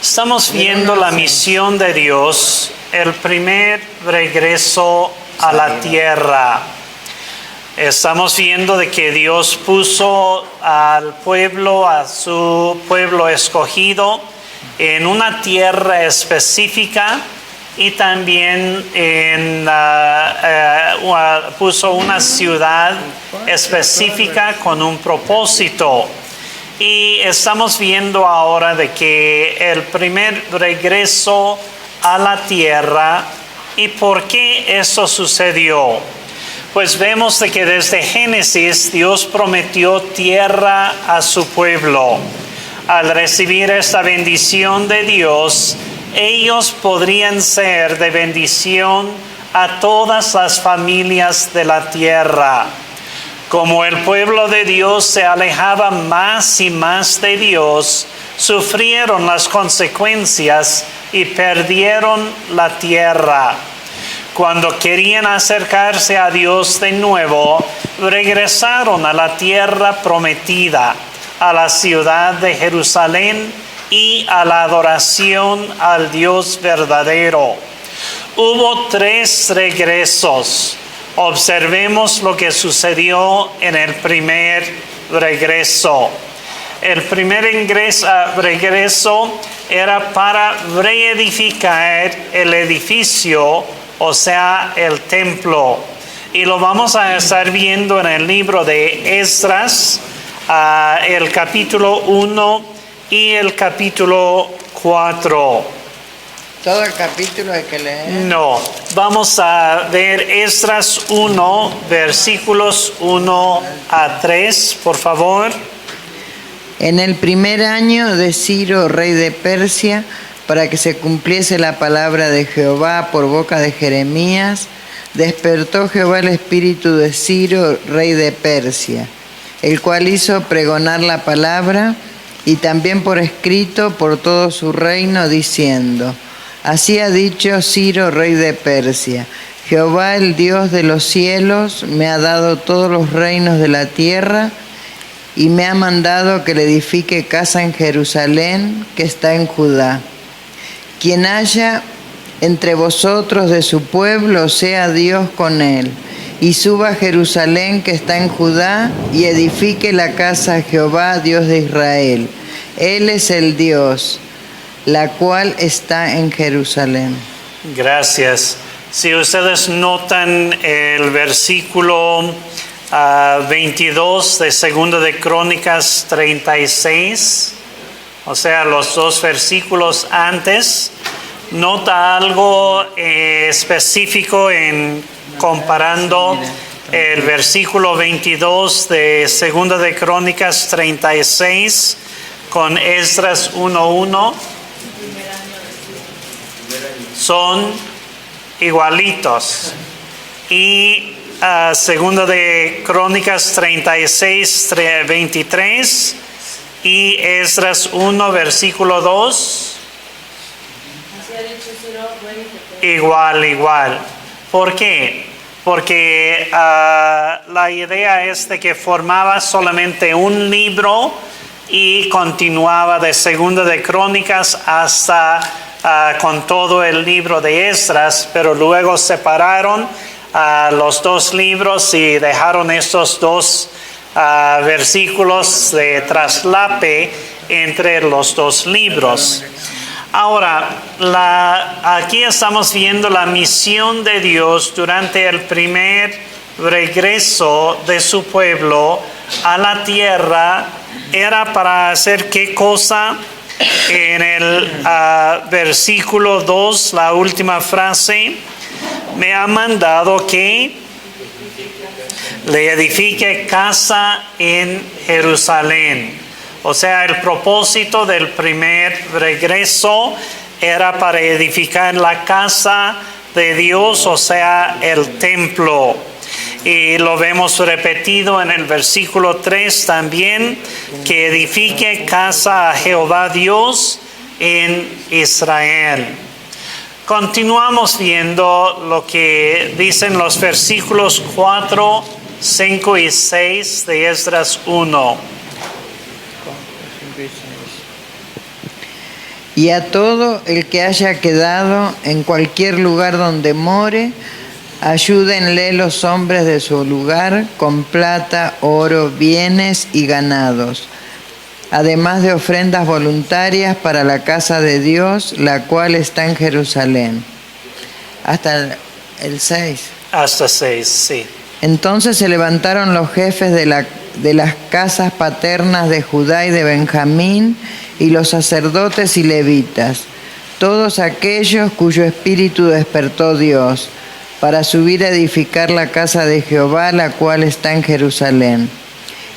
Estamos viendo la misión de Dios, el primer regreso a la tierra. Estamos viendo de que Dios puso al pueblo, a su pueblo escogido, en una tierra específica y también puso una ciudad específica con un propósito. Y estamos viendo ahora de que el primer regreso a la tierra y por qué eso sucedió. Pues vemos de que desde Génesis Dios prometió tierra a su pueblo. Al recibir esta bendición de Dios, ellos podrían ser de bendición a todas las familias de la tierra. Como el pueblo de Dios se alejaba más y más de Dios, sufrieron las consecuencias y perdieron la tierra. Cuando querían acercarse a Dios de nuevo, regresaron a la tierra prometida, a la ciudad de Jerusalén y a la adoración al Dios verdadero. Hubo 3 regresos. Observemos lo que sucedió en el primer regreso. El primer regreso era para reedificar el edificio, o sea, el templo. Y lo vamos a estar viendo en el libro de Esdras, el capítulo 1 y el capítulo 4. ¿Todo el capítulo hay que leer? No, vamos a ver Esdras 1, versículos 1 a 3, por favor. En el primer año de Ciro, rey de Persia, para que se cumpliese la palabra de Jehová por boca de Jeremías, despertó Jehová el espíritu de Ciro, rey de Persia, el cual hizo pregonar la palabra y también por escrito por todo su reino, diciendo: Así ha dicho Ciro, rey de Persia: Jehová, el Dios de los cielos, me ha dado todos los reinos de la tierra y me ha mandado que le edifique casa en Jerusalén, que está en Judá. Quien haya entre vosotros de su pueblo, sea Dios con él, y suba a Jerusalén, que está en Judá, y edifique la casa a Jehová, Dios de Israel. Él es el Dios, la cual está en Jerusalén. Gracias. Si ustedes notan el versículo 22 de 2 de Crónicas 36, o sea, los 2 versículos antes, nota algo específico en comparando el versículo 22 de 2 de Crónicas 36 con Esdras 1:1. Son igualitos. Y 2 de Crónicas 36, 23 y Esdras 1, versículo 2. Igual. ¿Por qué? Porque la idea es de que formaba solamente un libro y continuaba de 2 de Crónicas hasta con todo el libro de Esdras, pero luego separaron los 2 libros y dejaron estos 2 versículos de traslape entre los 2 libros. Ahora, aquí estamos viendo la misión de Dios durante el primer regreso de su pueblo a la tierra. Era para hacer ¿qué cosa? En el versículo 2, la última frase, me ha mandado que le edifique casa en Jerusalén. O sea, el propósito del primer regreso era para edificar la casa de Dios, o sea, el templo. Y lo vemos repetido en el versículo 3 también, que edifique casa a Jehová Dios en Israel. Continuamos viendo lo que dicen los versículos 4, 5 y 6 de Esdras 1. Y a todo el que haya quedado en cualquier lugar donde more, ayúdenle los hombres de su lugar con plata, oro, bienes y ganados, además de ofrendas voluntarias para la casa de Dios, la cual está en Jerusalén. Hasta el 6. Hasta 6, sí. Entonces se levantaron los jefes de las casas paternas de Judá y de Benjamín, y los sacerdotes y levitas, todos aquellos cuyo espíritu despertó Dios, para subir a edificar la casa de Jehová, la cual está en Jerusalén.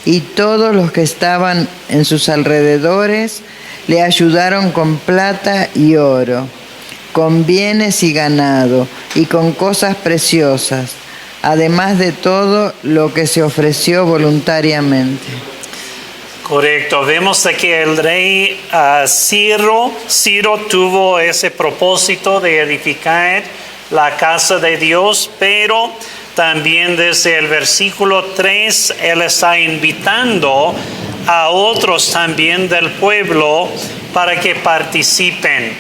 Y todos los que estaban en sus alrededores le ayudaron con plata y oro, con bienes y ganado, y con cosas preciosas, además de todo lo que se ofreció voluntariamente. Correcto, vemos de que el rey Ciro tuvo ese propósito de edificar la casa de Dios, pero también desde el versículo 3 él está invitando a otros también del pueblo para que participen.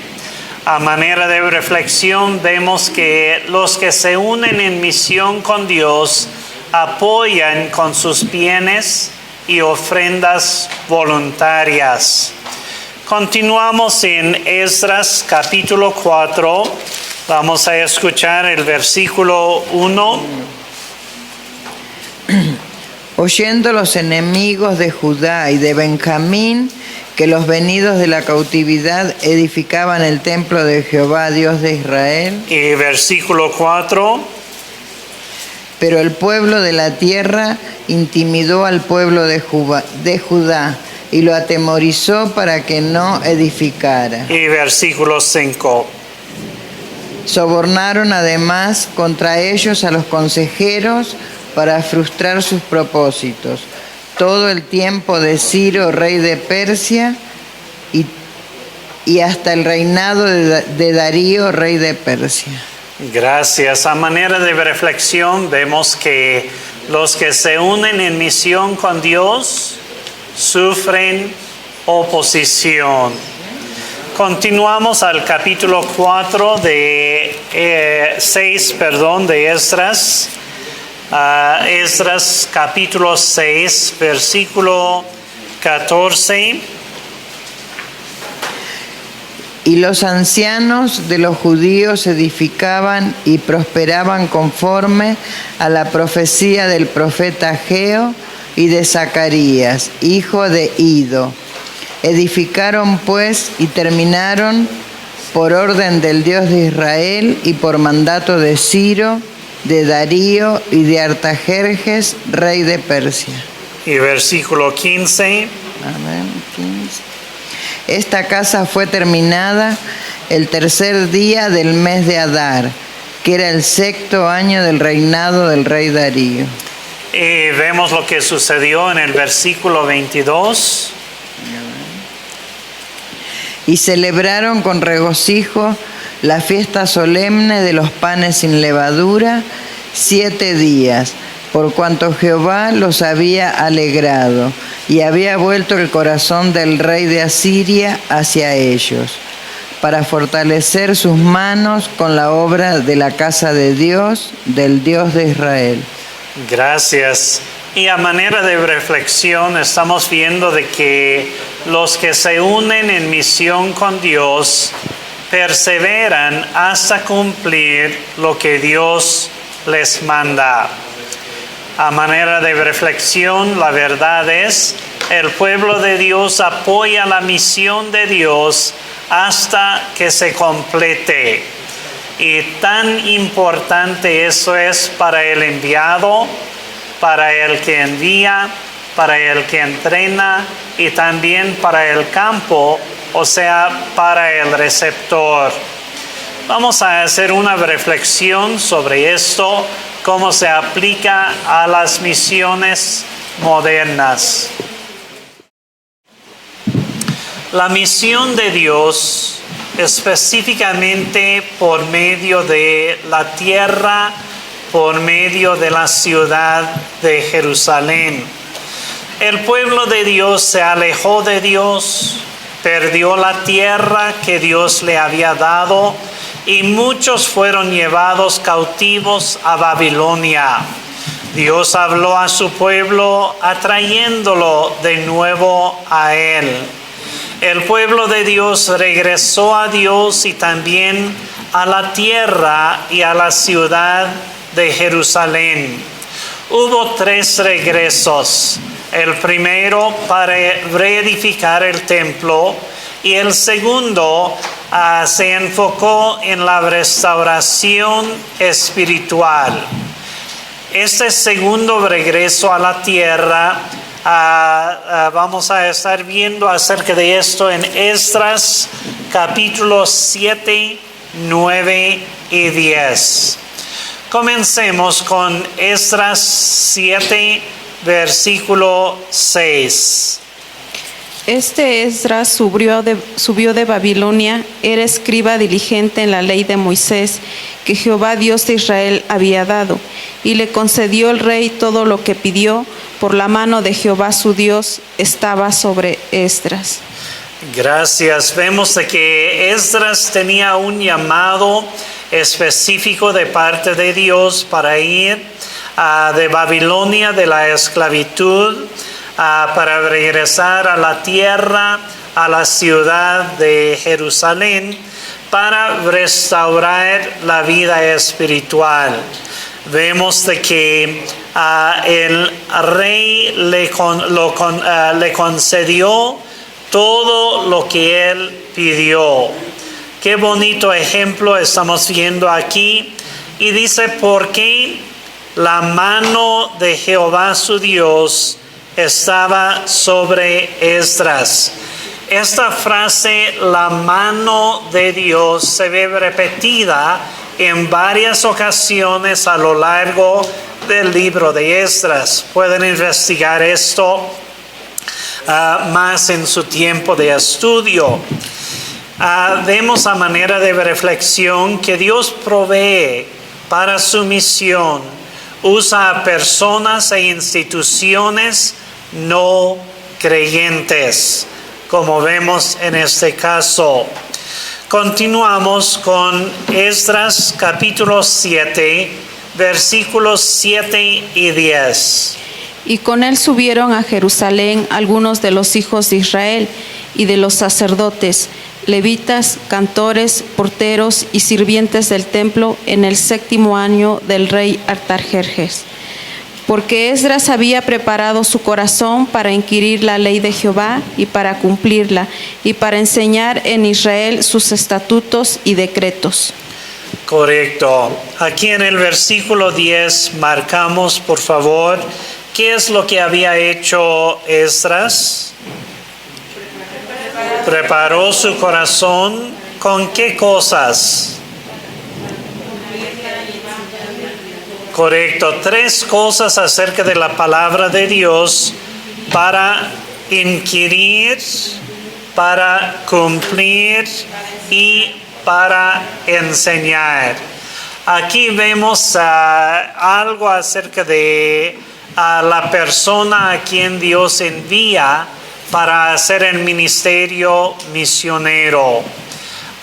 A manera de reflexión vemos que los que se unen en misión con Dios apoyan con sus bienes y ofrendas voluntarias. Continuamos en Esdras capítulo 4. Vamos a escuchar el versículo 1. Oyendo los enemigos de Judá y de Benjamín que los venidos de la cautividad edificaban el templo de Jehová, Dios de Israel. Y versículo 4. Pero el pueblo de la tierra intimidó al pueblo de Judá y lo atemorizó para que no edificara. Y versículo 5. Sobornaron además contra ellos a los consejeros para frustrar sus propósitos, todo el tiempo de Ciro, rey de Persia, y hasta el reinado de Darío, rey de Persia. Gracias. A manera de reflexión vemos que los que se unen en misión con Dios sufren oposición. Continuamos al capítulo 4 de 6, de Esdras. Esdras capítulo 6, versículo 14. Y los ancianos de los judíos edificaban y prosperaban conforme a la profecía del profeta Ageo y de Zacarías, hijo de Ido. Edificaron pues y terminaron por orden del Dios de Israel y por mandato de Ciro, de Darío y de Artajerjes, rey de Persia. Y versículo 15. Amén. 15. Esta casa fue terminada el tercer día del mes de Adar, que era el 6º año del reinado del rey Darío. Y vemos lo que sucedió en el versículo 22. Y celebraron con regocijo la fiesta solemne de los panes sin levadura 7 días, por cuanto Jehová los había alegrado y había vuelto el corazón del rey de Asiria hacia ellos, para fortalecer sus manos con la obra de la casa de Dios, del Dios de Israel. Gracias. Y a manera de reflexión estamos viendo de que los que se unen en misión con Dios perseveran hasta cumplir lo que Dios les manda. A manera de reflexión, la verdad es, el pueblo de Dios apoya la misión de Dios hasta que se complete. Y tan importante eso es para el enviado, para el que envía, para el que entrena y también para el campo, o sea, para el receptor. Vamos a hacer una reflexión sobre esto, cómo se aplica a las misiones modernas. La misión de Dios, específicamente por medio de la tierra, por medio de la ciudad de Jerusalén. El pueblo de Dios se alejó de Dios, perdió la tierra que Dios le había dado y muchos fueron llevados cautivos a Babilonia. Dios habló a su pueblo atrayéndolo de nuevo a Él. El pueblo de Dios regresó a Dios y también a la tierra y a la ciudad de Jerusalén. Hubo 3 regresos. El primero para reedificar el templo y el segundo se enfocó en la restauración espiritual. Este segundo regreso a la tierra, vamos a estar viendo acerca de esto en Esdras capítulos 7, 9 y 10. Comencemos con Esdras 7, versículo 6. Este Esdras subió de Babilonia, era escriba diligente en la ley de Moisés, que Jehová Dios de Israel había dado, y le concedió el rey todo lo que pidió, por la mano de Jehová su Dios estaba sobre Esdras. Gracias. Vemos de que Esdras tenía un llamado específico de parte de Dios para ir de Babilonia, de la esclavitud, para regresar a la tierra, a la ciudad de Jerusalén, para restaurar la vida espiritual. Vemos de que el rey le concedió todo lo que él pidió. Qué bonito ejemplo estamos viendo aquí. Y dice, porque la mano de Jehová su Dios estaba sobre Esdras. Esta frase, la mano de Dios, se ve repetida en varias ocasiones a lo largo del libro de Esdras. Pueden investigar esto más en su tiempo de estudio. Vemos a manera de reflexión que Dios provee para su misión, usa a personas e instituciones no creyentes, como vemos en este caso. Continuamos con Esdras capítulo 7, versículos 7 y 10. Y con él subieron a Jerusalén algunos de los hijos de Israel y de los sacerdotes, levitas, cantores, porteros y sirvientes del templo en el 7º año del rey Artajerjes. Porque Esdras había preparado su corazón para inquirir la ley de Jehová y para cumplirla, y para enseñar en Israel sus estatutos y decretos. Correcto. Aquí en el versículo 10 marcamos, por favor, ¿qué es lo que había hecho Esdras? Preparó su corazón ¿con qué cosas? Correcto, 3 cosas acerca de la palabra de Dios: para inquirir, para cumplir y para enseñar. Aquí vemos algo acerca de la persona a quien Dios envía para hacer el ministerio misionero.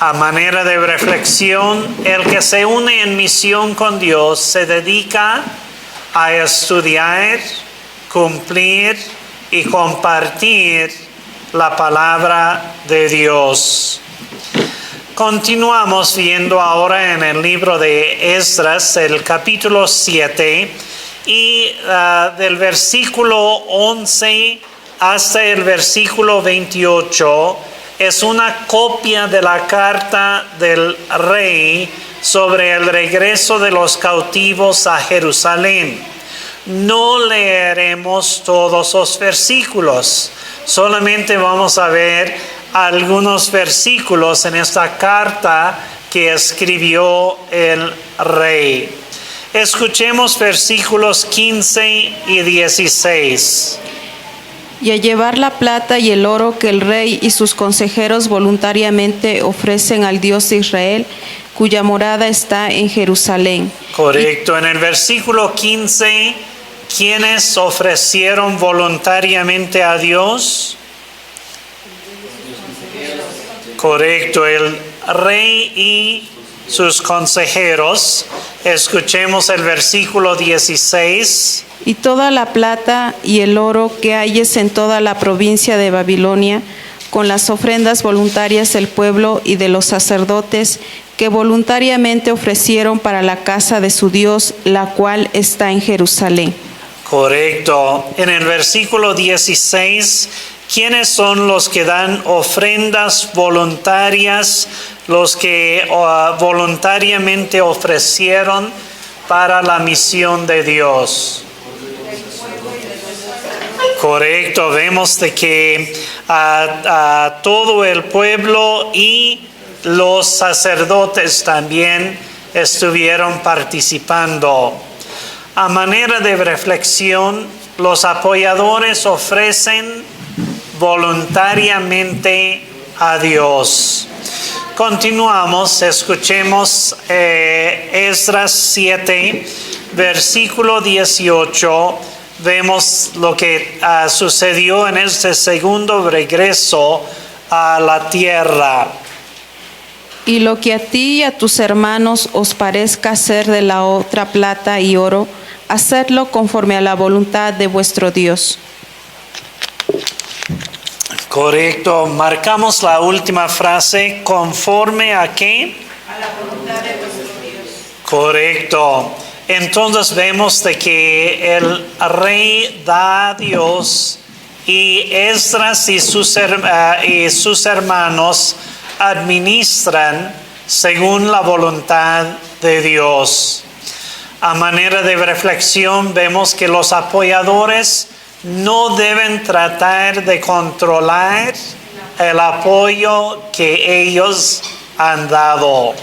A manera de reflexión, el que se une en misión con Dios se dedica a estudiar, cumplir y compartir la palabra de Dios. Continuamos viendo ahora en el libro de Esdras, el capítulo 7, y del versículo 11 hasta el versículo 28, es una copia de la carta del rey sobre el regreso de los cautivos a Jerusalén. No leeremos todos los versículos, solamente vamos a ver algunos versículos en esta carta que escribió el rey. Escuchemos versículos 15 y 16. Y a llevar la plata y el oro que el rey y sus consejeros voluntariamente ofrecen al Dios de Israel, cuya morada está en Jerusalén. Correcto. En el versículo 15, ¿quiénes ofrecieron voluntariamente a Dios? Correcto, el rey y sus consejeros. Escuchemos el versículo 16. Y toda la plata y el oro que halles en toda la provincia de Babilonia, con las ofrendas voluntarias del pueblo y de los sacerdotes que voluntariamente ofrecieron para la casa de su Dios, la cual está en Jerusalén. Correcto. En el versículo 16, ¿quiénes son los que dan ofrendas voluntarias, los que voluntariamente ofrecieron para la misión de Dios? Correcto, vemos de que a todo el pueblo y los sacerdotes también estuvieron participando. A manera de reflexión, los apoyadores ofrecen voluntariamente a Dios. Continuamos, escuchemos Esdras 7, versículo 18. Vemos lo que sucedió en este segundo regreso a la tierra. Y lo que a ti y a tus hermanos os parezca hacer de la otra plata y oro, hacedlo conforme a la voluntad de vuestro Dios. Correcto. Marcamos la última frase. ¿Conforme a qué? A la voluntad de vuestro Dios. Correcto. Entonces vemos de que el rey da a Dios y Esdras y sus hermanos administran según la voluntad de Dios. A manera de reflexión vemos que los apoyadores no deben tratar de controlar el apoyo que ellos han dado.